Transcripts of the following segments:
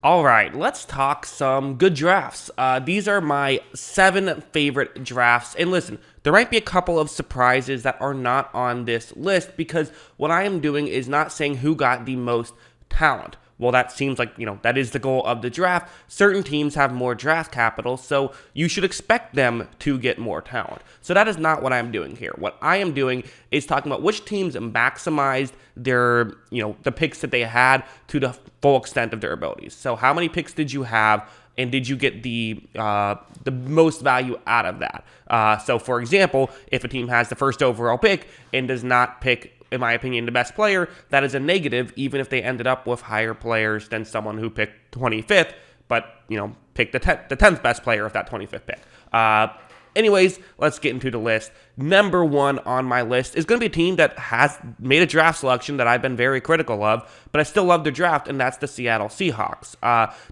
All right, let's talk some good drafts. These are my 7 favorite drafts. And listen, there might be a couple of surprises that are not on this list because what I am doing is not saying who got the most talent. Well, that seems like, that is the goal of the draft. Certain teams have more draft capital, so you should expect them to get more talent. So that is not what I'm doing here. What I am doing is talking about which teams maximized their, the picks that they had to the full extent of their abilities. So how many picks did you have, and did you get the most value out of that? So for example, if a team has the first overall pick and does not pick, in my opinion, the best player, that is a negative, even if they ended up with higher players than someone who picked 25th, but, picked the 10th best player of that 25th pick. Anyways, let's get into the list. Number 1 on my list is going to be a team that has made a draft selection that I've been very critical of, but I still love their draft, and that's the Seattle Seahawks.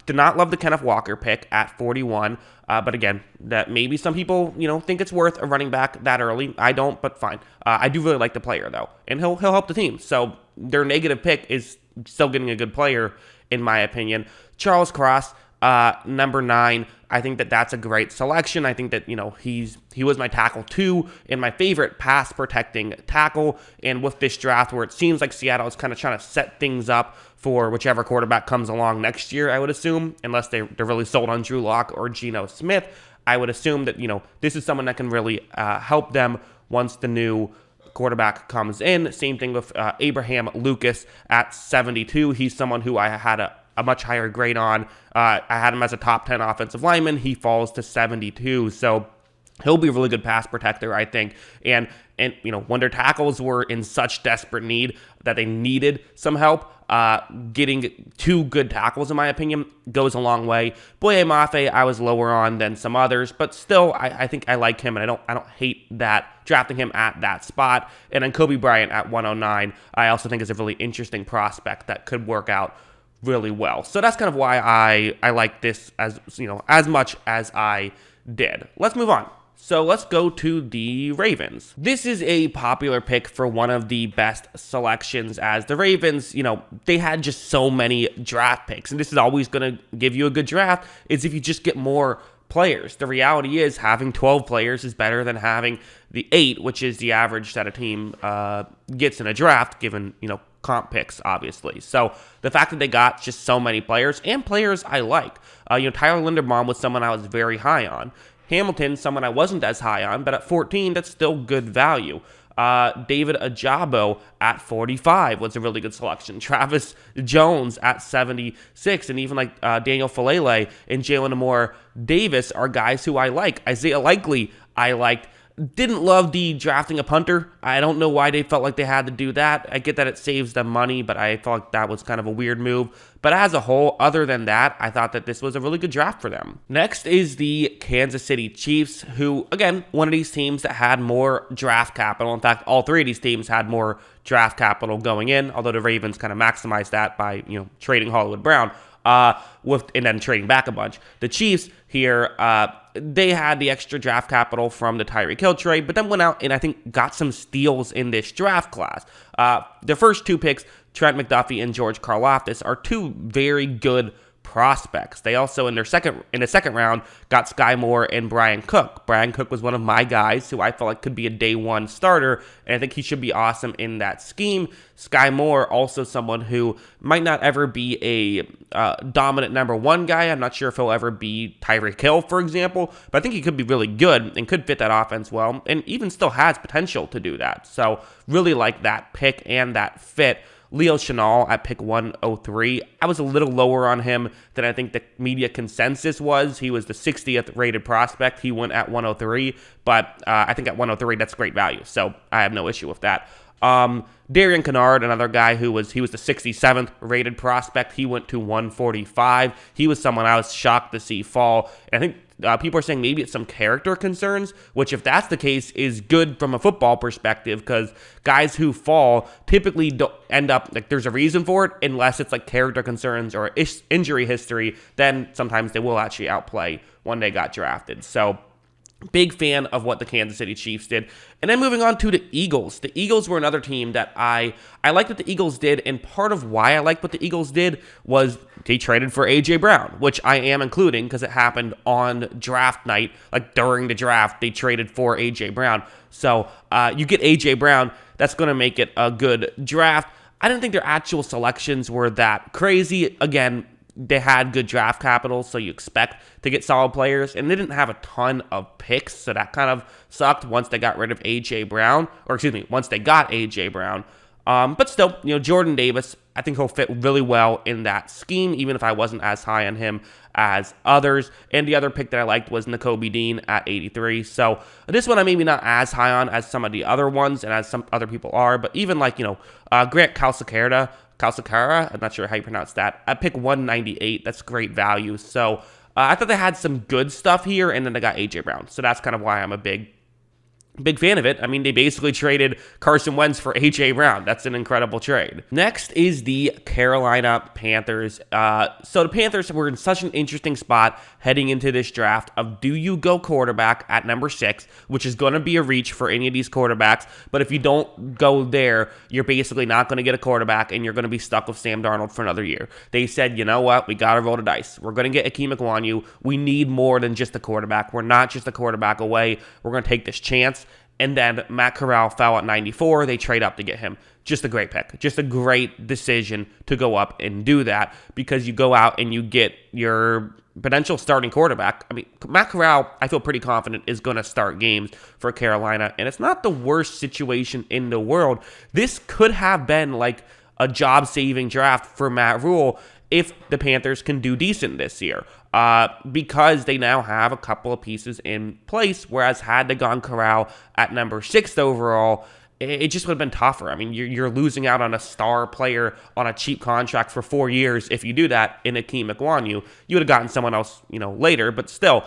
Did not love the Kenneth Walker pick at 41, but again, that maybe some people, think it's worth a running back that early. I don't, but fine. I do really like the player, though, and he'll help the team. So their negative pick is still getting a good player, in my opinion. Charles Cross, number 9. I think that that's a great selection. I think that, he was my tackle 2 and my favorite pass protecting tackle. And with this draft where it seems like Seattle is kind of trying to set things up for whichever quarterback comes along next year, I would assume, unless they're really sold on Drew Lock or Geno Smith, I would assume that, this is someone that can really help them once the new quarterback comes in. Same thing with Abraham Lucas at 72. He's someone who I had a much higher grade on. I had him as a top 10 offensive lineman. He falls to 72. So he'll be a really good pass protector, I think. And when their tackles were in such desperate need that they needed some help, getting 2 good tackles, in my opinion, goes a long way. Boye Mafe, I was lower on than some others, but still, I think I like him, and I don't hate that, drafting him at that spot. And then Kobe Bryant at 109, I also think is a really interesting prospect that could work out really well. So that's kind of why I like this as much as I did. Let's move on. So let's go to the Ravens. This is a popular pick for one of the best selections, as the Ravens, they had just so many draft picks, and this is always going to give you a good draft is if you just get more players. The reality is having 12 players is better than having the 8, which is the average that a team gets in a draft, given, comp picks, obviously. So the fact that they got just so many players and players I like, Tyler Linderbaum was someone I was very high on. Hamilton, someone I wasn't as high on, but at 14, that's still good value. David Ajabo at 45 was a really good selection. Travis Jones at 76, and even Daniel Falele and Jalen Amore Davis are guys who I like. Isaiah Likely, I liked. Didn't love the drafting a punter. I don't know why they felt like they had to do that. I get that it saves them money, but I felt like that was kind of a weird move. But as a whole, other than that, I thought that this was a really good draft for them. Next is the Kansas City Chiefs, who, again, one of these teams that had more draft capital. In fact, all 3 of these teams had more draft capital going in, although the Ravens kind of maximized that by, trading Hollywood Brown. And then trading back a bunch. The Chiefs here, they had the extra draft capital from the Tyreek Hill trade, but then went out and I think got some steals in this draft class. The first 2 picks, Trent McDuffie and George Karlaftis, are 2 very good prospects. They also, in the second round, got Sky Moore and Brian Cook. Brian Cook was one of my guys who I felt like could be a day 1 starter, and I think he should be awesome in that scheme. Sky Moore, also someone who might not ever be a dominant number 1 guy. I'm not sure if he'll ever be Tyreek Hill, for example, but I think he could be really good and could fit that offense well, and even still has potential to do that. So really like that pick and that fit. Leo Chenal at pick 103. I was a little lower on him than I think the media consensus was. He was the 60th rated prospect. He went at 103, but I think at 103, that's great value. So I have no issue with that. Darian Kennard, another guy he was the 67th rated prospect. He went to 145. He was someone I was shocked to see fall. And I think people are saying maybe it's some character concerns, which if that's the case is good from a football perspective, because guys who fall typically don't end up, there's a reason for it, unless it's character concerns or injury history, then sometimes they will actually outplay when they got drafted. So Big fan of what the Kansas City Chiefs did. And then moving on to the Eagles. The Eagles were another team that I liked what the Eagles did, and part of why I liked what the Eagles did was they traded for A.J. Brown, which I am including because it happened on draft night. Like during the draft, they traded for A.J. Brown. So you get A.J. Brown, that's going to make it a good draft. I didn't think their actual selections were that crazy. Again, they had good draft capital, so you expect to get solid players, and they didn't have a ton of picks, so that kind of sucked once they got rid of A.J. Brown, once they got A.J. Brown. But still, Jordan Davis, I think he'll fit really well in that scheme, even if I wasn't as high on him as others. And the other pick that I liked was Nakobe Dean at 83. So this one I'm maybe not as high on as some of the other ones and as some other people are, but even like, Grant Calcaterra, I'm not sure how you pronounce that. I pick 198. That's great value. So I thought they had some good stuff here, and then they got A.J. Brown. So that's kind of why I'm a big fan of it. I mean, they basically traded Carson Wentz for A.J. Brown. That's an incredible trade. Next is the Carolina Panthers. So the Panthers were in such an interesting spot heading into this draft of, do you go quarterback at number 6, which is going to be a reach for any of these quarterbacks, but if you don't go there, you're basically not going to get a quarterback, and you're going to be stuck with Sam Darnold for another year. They said, you know what, we got to roll the dice. We're going to get Akeem Ekwonu. We need more than just a quarterback. We're not just a quarterback away. We're going to take this chance. And then Matt Corral fell at 94. They trade up to get him. Just a great pick. Just a great decision to go up and do that, because you go out and you get your potential starting quarterback. I mean, Matt Corral, I feel pretty confident, is going to start games for Carolina. And it's not the worst situation in the world. This could have been like a job-saving draft for Matt Rule if the Panthers can do decent this year. Because they now have a couple of pieces in place, whereas had they gone Corral at number 6 overall, it just would have been tougher. I mean, you're losing out on a star player on a cheap contract for 4 years. If you do that in Akeem Ekwonu, you would have gotten someone else, later, but still,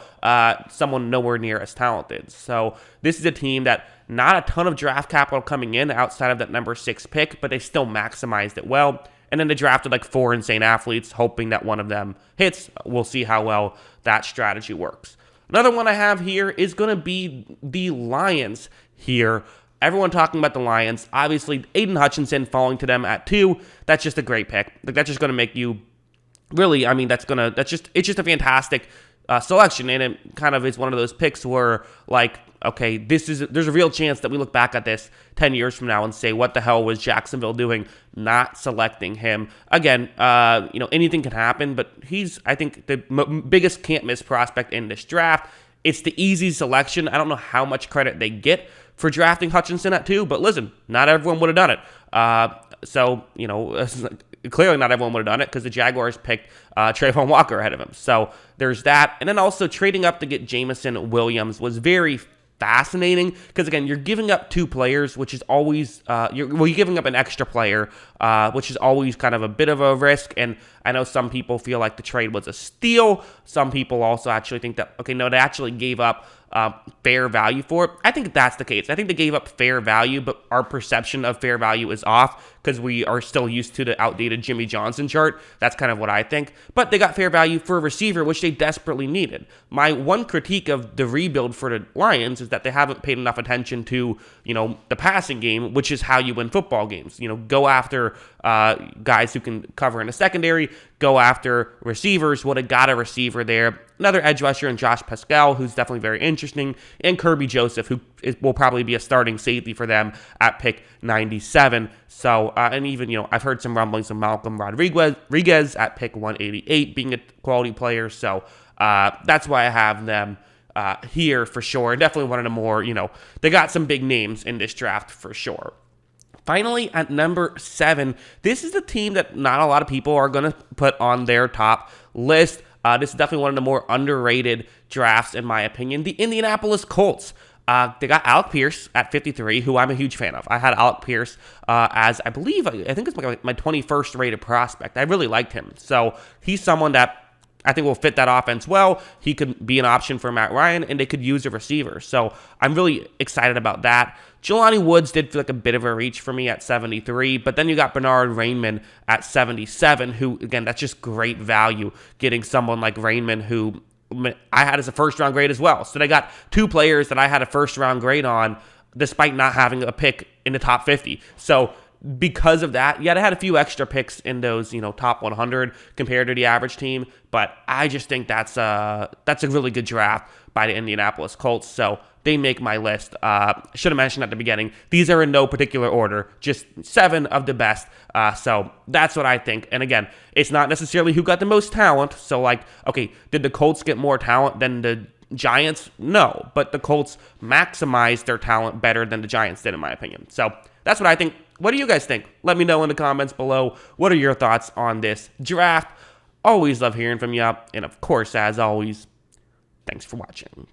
someone nowhere near as talented. So this is a team that not a ton of draft capital coming in outside of that number 6 pick, but they still maximized it well. And then they drafted like 4 insane athletes, hoping that one of them hits. We'll see how well that strategy works. Another one I have here is going to be the Lions here. Everyone talking about the Lions. Obviously, Aiden Hutchinson falling to them at 2. That's just a great pick. Like, that's just going to make you really, I mean, it's just a fantastic selection. And it kind of is one of those picks where, like, okay, there's a real chance that we look back at this 10 years from now and say, what the hell was Jacksonville doing not selecting him? Again, anything can happen, but he's, I think, the biggest can't-miss prospect in this draft. It's the easy selection. I don't know how much credit they get for drafting Hutchinson at 2, but listen, not everyone would have done it. Clearly not everyone would have done it because the Jaguars picked Trayvon Walker ahead of him. So there's that. And then also trading up to get Jameson Williams was very fascinating because, again, you're giving up 2 players, which is always you're giving up an extra player, which is always kind of a bit of a risk. And I know some people feel like the trade was a steal. Some people also actually think that, okay, no, they actually gave up fair value for it. I think that's the case. I think they gave up fair value, but our perception of fair value is off because we are still used to the outdated Jimmy Johnson chart. That's kind of what I think. But they got fair value for a receiver, which they desperately needed. My one critique of the rebuild for the Lions is that they haven't paid enough attention to, the passing game, which is how you win football games. Go after guys who can cover in the secondary, go after receivers. Well, they got a receiver there. Another edge rusher in Josh Pascal, who's definitely very interesting, and Kirby Joseph, who will probably be a starting safety for them at pick 97. So, and even, I've heard some rumblings of Malcolm Rodriguez at pick 188 being a quality player. So, that's why I have them here for sure. Definitely one of the more, they got some big names in this draft for sure. Finally, at number 7, this is a team that not a lot of people are going to put on their top list. This is definitely one of the more underrated drafts, in my opinion. The Indianapolis Colts. They got Alec Pierce at 53, who I'm a huge fan of. I had Alec Pierce as, I think it's my 21st rated prospect. I really liked him. So he's someone that I think will fit that offense well. He could be an option for Matt Ryan, and they could use a receiver. So I'm really excited about that. Jelani Woods did feel like a bit of a reach for me at 73, but then you got Bernard Rainman at 77, who, again, that's just great value, getting someone like Rainman who I had as a first-round grade as well. So they got 2 players that I had a first-round grade on despite not having a pick in the top 50. So because of that, yeah, they had a few extra picks in those, top 100 compared to the average team, but I just think that's a really good draft by the Indianapolis Colts. So they make my list. Should have mentioned at the beginning, these are in no particular order, just 7 of the best. So that's what I think. And again, it's not necessarily who got the most talent. So okay, did the Colts get more talent than the Giants? No, but the Colts maximized their talent better than the Giants did, in my opinion. So that's what I think. What do you guys think? Let me know in the comments below. What are your thoughts on this draft? Always love hearing from you. And of course, as always, thanks for watching.